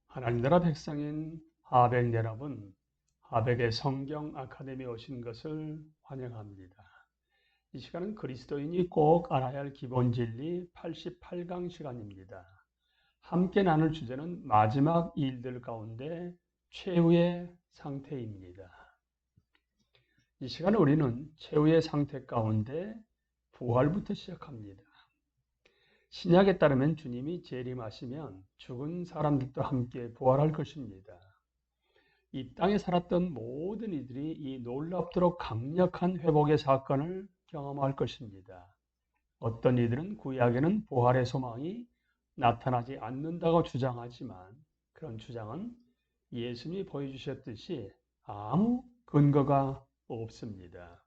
하나님 나라 백성인 하백 여러분, 하백의 성경 아카데미에 오신 것을 환영합니다. 이 시간은 그리스도인이 꼭 알아야 할 기본 진리 88강 시간입니다. 함께 나눌 주제는 마지막 일들 가운데 최후의 상태입니다. 이 시간에 우리는 최후의 상태 가운데 부활부터 시작합니다. 신약에 따르면 주님이 재림하시면 죽은 사람들도 함께 부활할 것입니다. 이 땅에 살았던 모든 이들이 이 놀랍도록 강력한 회복의 사건을 경험할 것입니다. 어떤 이들은 구약에는 부활의 소망이 나타나지 않는다고 주장하지만 그런 주장은 예수님이 보여주셨듯이 아무 근거가 없습니다.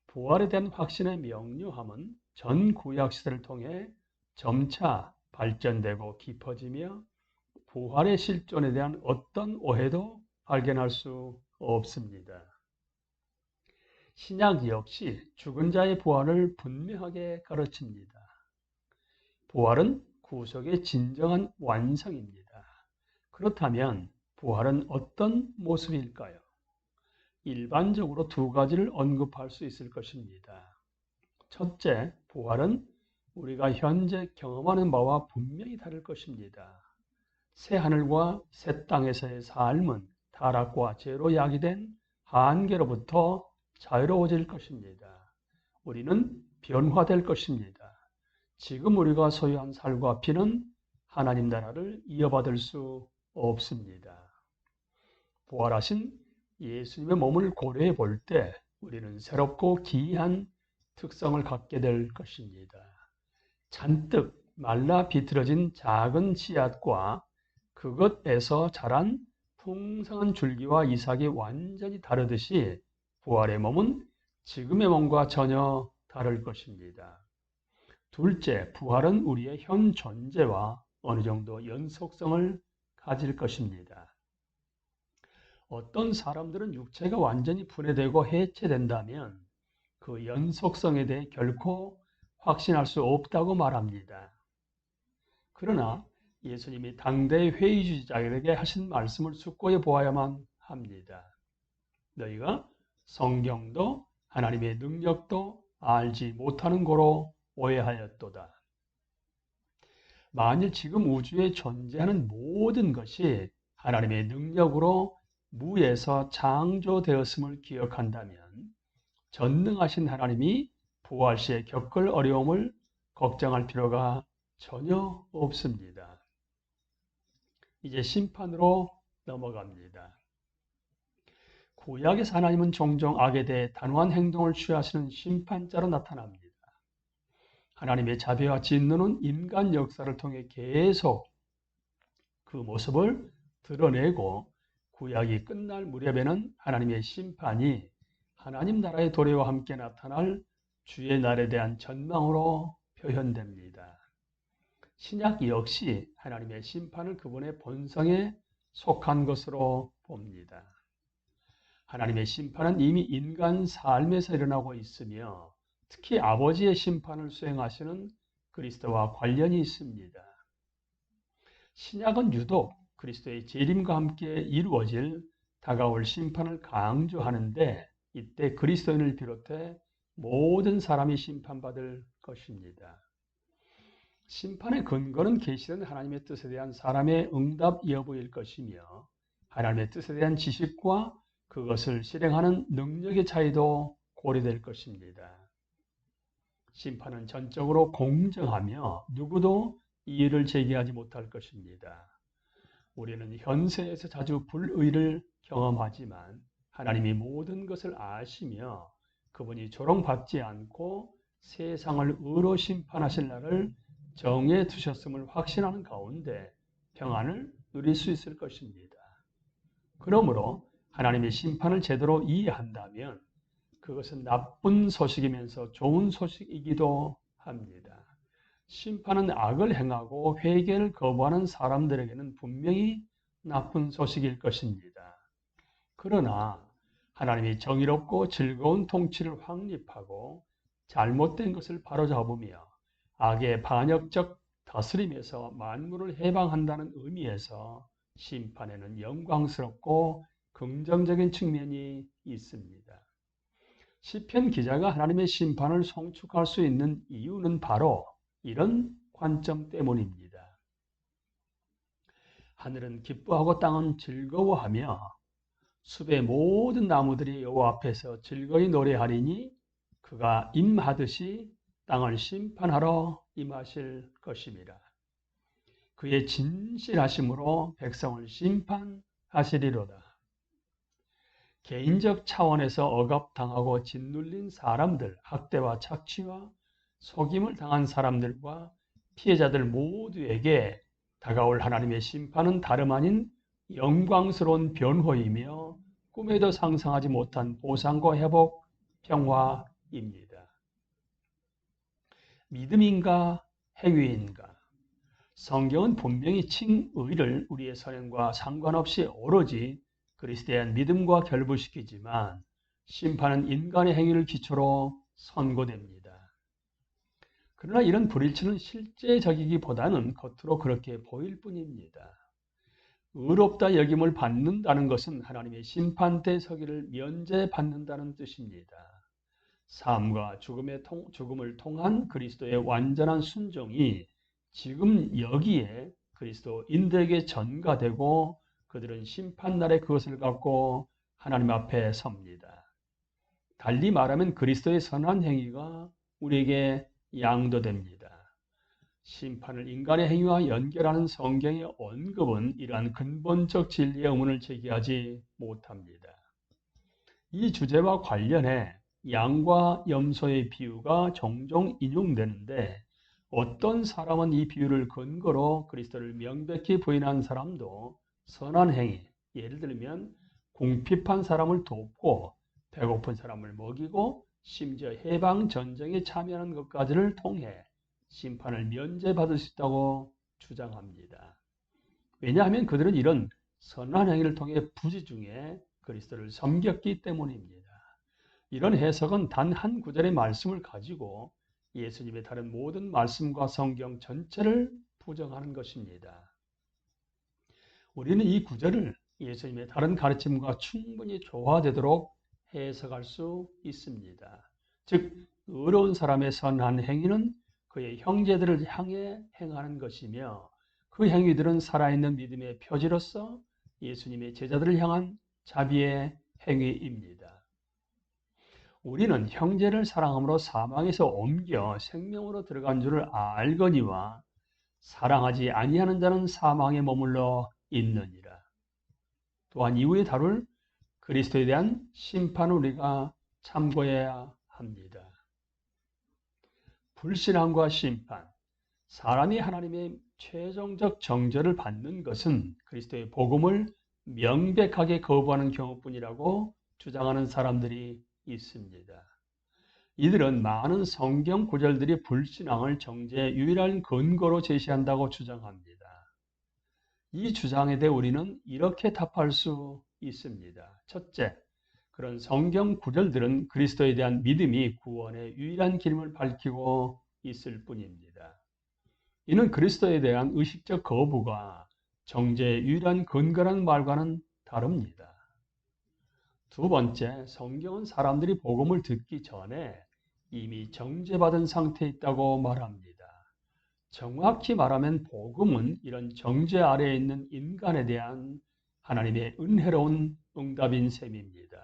부활에 대한 확신의 명료함은 전 구약 시대를 통해 점차 발전되고 깊어지며 부활의 실존에 대한 어떤 오해도 발견할 수 없습니다. 신약 역시 죽은 자의 부활을 분명하게 가르칩니다. 부활은 구속의 진정한 완성입니다. 그렇다면 부활은 어떤 모습일까요? 일반적으로 두 가지를 언급할 수 있을 것입니다. 첫째, 부활은 우리가 현재 경험하는 바와 분명히 다를 것입니다. 새 하늘과 새 땅에서의 삶은 타락과 죄로 야기된 한계로부터 자유로워질 것입니다. 우리는 변화될 것입니다. 지금 우리가 소유한 살과 피는 하나님 나라를 이어받을 수 없습니다. 부활하신 예수님의 몸을 고려해 볼 때 우리는 새롭고 기이한 특성을 갖게 될 것입니다. 잔뜩 말라 비틀어진 작은 씨앗과 그것에서 자란 풍성한 줄기와 이삭이 완전히 다르듯이 부활의 몸은 지금의 몸과 전혀 다를 것입니다. 둘째, 부활은 우리의 현 존재와 어느 정도 연속성을 가질 것입니다. 어떤 사람들은 육체가 완전히 분해되고 해체된다면 그 연속성에 대해 결코 확신할 수 없다고 말합니다. 그러나 예수님이 당대의 회의주의자들에게 하신 말씀을 숙고해 보아야만 합니다. 너희가 성경도 하나님의 능력도 알지 못하는 고로 오해하였도다. 만일 지금 우주에 존재하는 모든 것이 하나님의 능력으로 무에서 창조되었음을 기억한다면 전능하신 하나님이 부활 시에 겪을 어려움을 걱정할 필요가 전혀 없습니다. 이제 심판으로 넘어갑니다. 구약에서 하나님은 종종 악에 대해 단호한 행동을 취하시는 심판자로 나타납니다. 하나님의 자비와 진노는 인간 역사를 통해 계속 그 모습을 드러내고 구약이 끝날 무렵에는 하나님의 심판이 하나님 나라의 도래와 함께 나타날 주의 날에 대한 전망으로 표현됩니다. 신약 역시 하나님의 심판을 그분의 본성에 속한 것으로 봅니다. 하나님의 심판은 이미 인간 삶에서 일어나고 있으며 특히 아버지의 심판을 수행하시는 그리스도와 관련이 있습니다. 신약은 유독 그리스도의 재림과 함께 이루어질 다가올 심판을 강조하는데 이때 그리스도인을 비롯해 모든 사람이 심판받을 것입니다. 심판의 근거는 계시된 하나님의 뜻에 대한 사람의 응답 여부일 것이며 하나님의 뜻에 대한 지식과 그것을 실행하는 능력의 차이도 고려될 것입니다. 심판은 전적으로 공정하며 누구도 이의를 제기하지 못할 것입니다. 우리는 현세에서 자주 불의를 경험하지만 하나님이 모든 것을 아시며 그분이 조롱받지 않고 세상을 의로 심판하실 날을 정해 두셨음을 확신하는 가운데 평안을 누릴 수 있을 것입니다. 그러므로 하나님의 심판을 제대로 이해한다면 그것은 나쁜 소식이면서 좋은 소식이기도 합니다. 심판은 악을 행하고 회개를 거부하는 사람들에게는 분명히 나쁜 소식일 것입니다. 그러나 하나님이 정의롭고 즐거운 통치를 확립하고 잘못된 것을 바로잡으며 악의 반역적 다스림에서 만물을 해방한다는 의미에서 심판에는 영광스럽고 긍정적인 측면이 있습니다. 시편 기자가 하나님의 심판을 송축할 수 있는 이유는 바로 이런 관점 때문입니다. 하늘은 기뻐하고 땅은 즐거워하며 숲의 모든 나무들이 여호와 앞에서 즐거이 노래하리니 그가 임하듯이 땅을 심판하러 임하실 것임이라. 그의 진실하심으로 백성을 심판하시리로다. 개인적 차원에서 억압당하고 짓눌린 사람들, 학대와 착취와 속임을 당한 사람들과 피해자들 모두에게 다가올 하나님의 심판은 다름 아닌 영광스러운 변호이며 꿈에도 상상하지 못한 보상과 회복, 평화입니다. 믿음인가 행위인가? 성경은 분명히 칭의를 우리의 선행과 상관없이 오로지 그리스도에 대한 믿음과 결부시키지만 심판은 인간의 행위를 기초로 선고됩니다. 그러나 이런 불일치는 실제적이기보다는 겉으로 그렇게 보일 뿐입니다. 의롭다 여김을 받는다는 것은 하나님의 심판대 서기를 면제받는다는 뜻입니다. 삶과 죽음을 통한 그리스도의 완전한 순종이 지금 여기에 그리스도인들에게 전가되고 그들은 심판날에 그것을 갖고 하나님 앞에 섭니다. 달리 말하면 그리스도의 선한 행위가 우리에게 양도됩니다. 심판을 인간의 행위와 연결하는 성경의 언급은 이러한 근본적 진리의 의문을 제기하지 못합니다. 이 주제와 관련해 양과 염소의 비유가 종종 인용되는데 어떤 사람은 이 비유를 근거로 그리스도를 명백히 부인한 사람도 선한 행위, 예를 들면 궁핍한 사람을 돕고 배고픈 사람을 먹이고 심지어 해방 전쟁에 참여하는 것까지를 통해 심판을 면제받을 수 있다고 주장합니다. 왜냐하면 그들은 이런 선한 행위를 통해 부지 중에 그리스도를 섬겼기 때문입니다. 이런 해석은 단 한 구절의 말씀을 가지고 예수님의 다른 모든 말씀과 성경 전체를 부정하는 것입니다. 우리는 이 구절을 예수님의 다른 가르침과 충분히 조화되도록 해석할 수 있습니다. 즉, 의로운 사람의 선한 행위는 그의 형제들을 향해 행하는 것이며 그 행위들은 살아있는 믿음의 표지로서 예수님의 제자들을 향한 자비의 행위입니다. 우리는 형제를 사랑함으로 사망에서 옮겨 생명으로 들어간 줄을 알거니와 사랑하지 아니하는 자는 사망에 머물러 있느니라. 또한 이후에 다룰 그리스도에 대한 심판을 우리가 참고해야 합니다. 불신앙과 심판, 사람이 하나님의 최종적 정죄를 받는 것은 그리스도의 복음을 명백하게 거부하는 경우뿐이라고 주장하는 사람들이 있습니다. 이들은 많은 성경 구절들이 불신앙을 정죄의 유일한 근거로 제시한다고 주장합니다. 이 주장에 대해 우리는 이렇게 답할 수 있습니다. 첫째, 그런 성경 구절들은 그리스도에 대한 믿음이 구원의 유일한 길임을 밝히고 있을 뿐입니다. 이는 그리스도에 대한 의식적 거부가 정죄의 유일한 근거라는 말과는 다릅니다. 두 번째, 성경은 사람들이 복음을 듣기 전에 이미 정죄받은 상태에 있다고 말합니다. 정확히 말하면 복음은 이런 정죄 아래에 있는 인간에 대한 하나님의 은혜로운 응답인 셈입니다.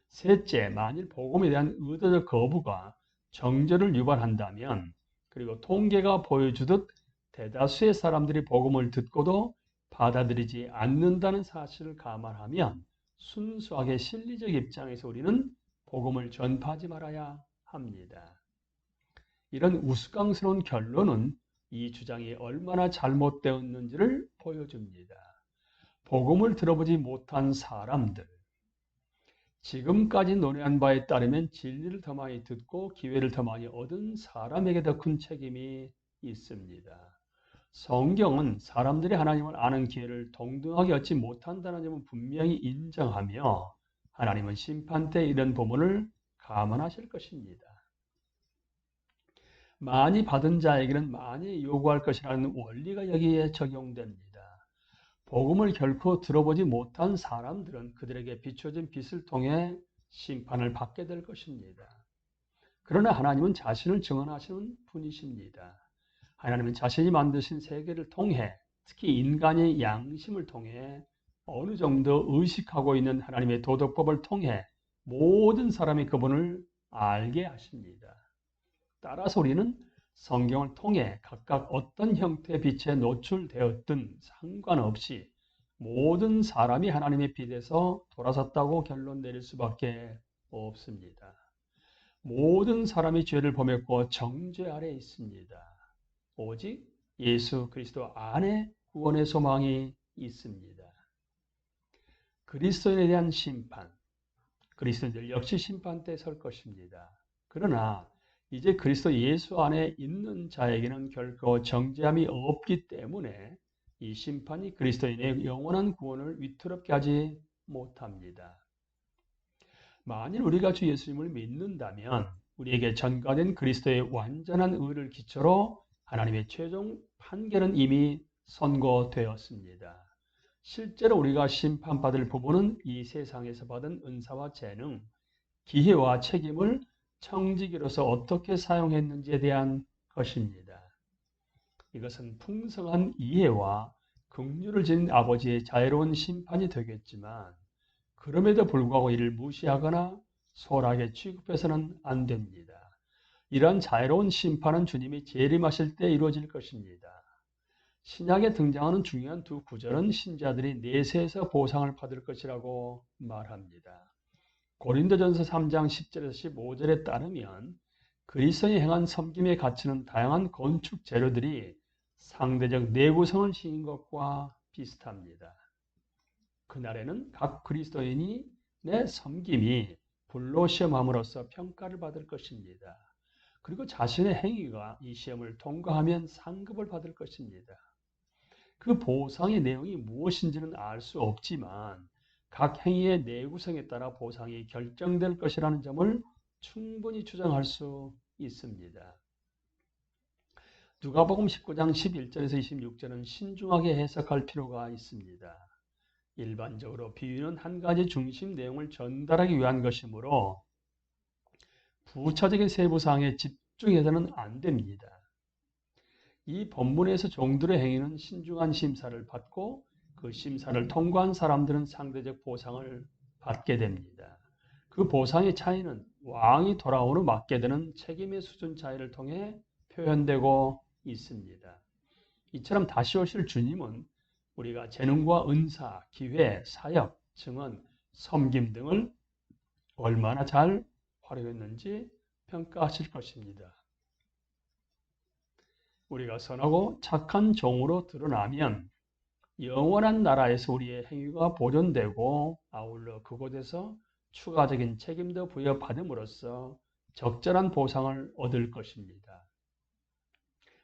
셋째, 만일 복음에 대한 의도적 거부가 정죄를 유발한다면 그리고 통계가 보여주듯 대다수의 사람들이 복음을 듣고도 받아들이지 않는다는 사실을 감안하면 순수하게 실리적 입장에서 우리는 복음을 전파하지 말아야 합니다. 이런 우스꽝스러운 결론은 이 주장이 얼마나 잘못되었는지를 보여줍니다. 복음을 들어보지 못한 사람들, 지금까지 논의한 바에 따르면 진리를 더 많이 듣고 기회를 더 많이 얻은 사람에게 더 큰 책임이 있습니다. 성경은 사람들이 하나님을 아는 기회를 동등하게 얻지 못한다는 점을 분명히 인정하며 하나님은 심판 때 이런 부분을 감안하실 것입니다. 많이 받은 자에게는 많이 요구할 것이라는 원리가 여기에 적용됩니다. 복음을 결코 들어보지 못한 사람들은 그들에게 비춰진 빛을 통해 심판을 받게 될 것입니다. 그러나 하나님은 자신을 증언하시는 분이십니다. 하나님은 자신이 만드신 세계를 통해 특히 인간의 양심을 통해 어느 정도 의식하고 있는 하나님의 도덕법을 통해 모든 사람이 그분을 알게 하십니다. 따라서 우리는 성경을 통해 각각 어떤 형태의 빛에 노출되었든 상관없이 모든 사람이 하나님의 빛에서 돌아섰다고 결론 내릴 수밖에 없습니다. 모든 사람이 죄를 범했고 정죄 아래 있습니다. 오직 예수 그리스도 안에 구원의 소망이 있습니다. 그리스도인에 대한 심판, 그리스도인들 역시 심판대에 설 것입니다. 그러나 이제 그리스도 예수 안에 있는 자에게는 결코 정죄함이 없기 때문에 이 심판이 그리스도인의 영원한 구원을 위태롭게 하지 못합니다. 만일 우리가 주 예수님을 믿는다면 우리에게 전가된 그리스도의 완전한 의를 기초로 하나님의 최종 판결은 이미 선고되었습니다. 실제로 우리가 심판받을 부분은 이 세상에서 받은 은사와 재능, 기회와 책임을 청지기로서 어떻게 사용했는지에 대한 것입니다. 이것은 풍성한 이해와 긍휼을 지닌 아버지의 자애로운 심판이 되겠지만 그럼에도 불구하고 이를 무시하거나 소홀하게 취급해서는 안 됩니다. 이러한 자애로운 심판은 주님이 재림하실 때 이루어질 것입니다. 신약에 등장하는 중요한 두 구절은 신자들이 내세에서 보상을 받을 것이라고 말합니다. 고린도전서 3장 10절에서 15절에 따르면 그리스도인이 행한 섬김의 가치는 다양한 건축 재료들이 상대적 내구성을 지닌 것과 비슷합니다. 그날에는 각 그리스도인이 내 섬김이 불로 시험함으로써 평가를 받을 것입니다. 그리고 자신의 행위가 이 시험을 통과하면 상급을 받을 것입니다. 그 보상의 내용이 무엇인지는 알 수 없지만 각 행위의 내구성에 따라 보상이 결정될 것이라는 점을 충분히 추정할 수 있습니다. 누가복음 19장 11절에서 26절은 신중하게 해석할 필요가 있습니다. 일반적으로 비유는 한 가지 중심 내용을 전달하기 위한 것이므로 부차적인 세부 사항에 집중해서는 안 됩니다. 이 본문에서 종들의 행위는 신중한 심사를 받고 그 심사를 통과한 사람들은 상대적 보상을 받게 됩니다. 그 보상의 차이는 왕이 돌아온 후 맡게 되는 책임의 수준 차이를 통해 표현되고 있습니다. 이처럼 다시 오실 주님은 우리가 재능과 은사, 기회, 사역, 증언, 섬김 등을 얼마나 잘 활용했는지 평가하실 것입니다. 우리가 선하고 착한 종으로 드러나면 영원한 나라에서 우리의 행위가 보존되고 아울러 그곳에서 추가적인 책임도 부여받음으로써 적절한 보상을 얻을 것입니다.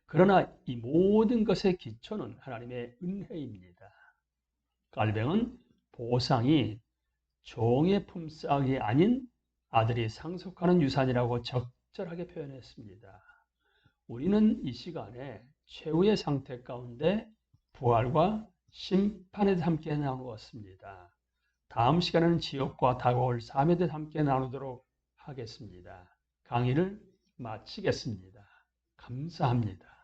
그러나 이 모든 것의 기초는 하나님의 은혜입니다. 갈뱅은 보상이 종의 품삯이 아닌 아들이 상속하는 유산이라고 적절하게 표현했습니다. 우리는 이 시간에 최후의 상태 가운데 부활과 심판에 대해 함께 나누었습니다. 다음 시간에는 지옥과 다가올 삶에 대해 함께 나누도록 하겠습니다. 강의를 마치겠습니다. 감사합니다.